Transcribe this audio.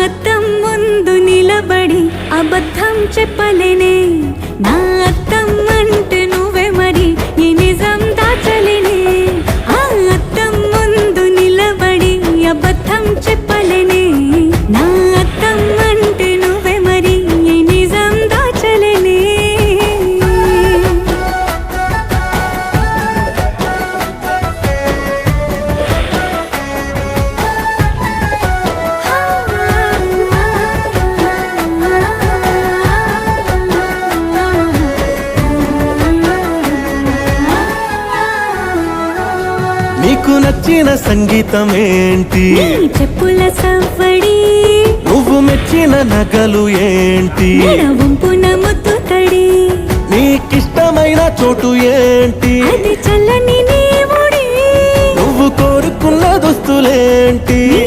అద్దం ముందు నిలబడి అబద్ధం చెప్పలేనే నా అద్దం అంటే నువ్వే మరి ఈ నిజం దాచలేనే ఆ అద్దం ముందు నిలబడి అబద్ధం చెప్పలేనే నా అద్దం అంటే నువ్వే మరి ఈ నిజం దాచలేనే నీకు నచ్చిన సంగీతం ఏంటి నీ చెప్పుల సవ్వడి నువ్వు మెచ్చిన నగలు ఏంటి వంపున ముద్దు తడి నీకిష్టమైన చోటు ఏంటి అది చల్లని నీ ఒడి నువ్వు కోరుకున్న దుస్తులేంటి నీ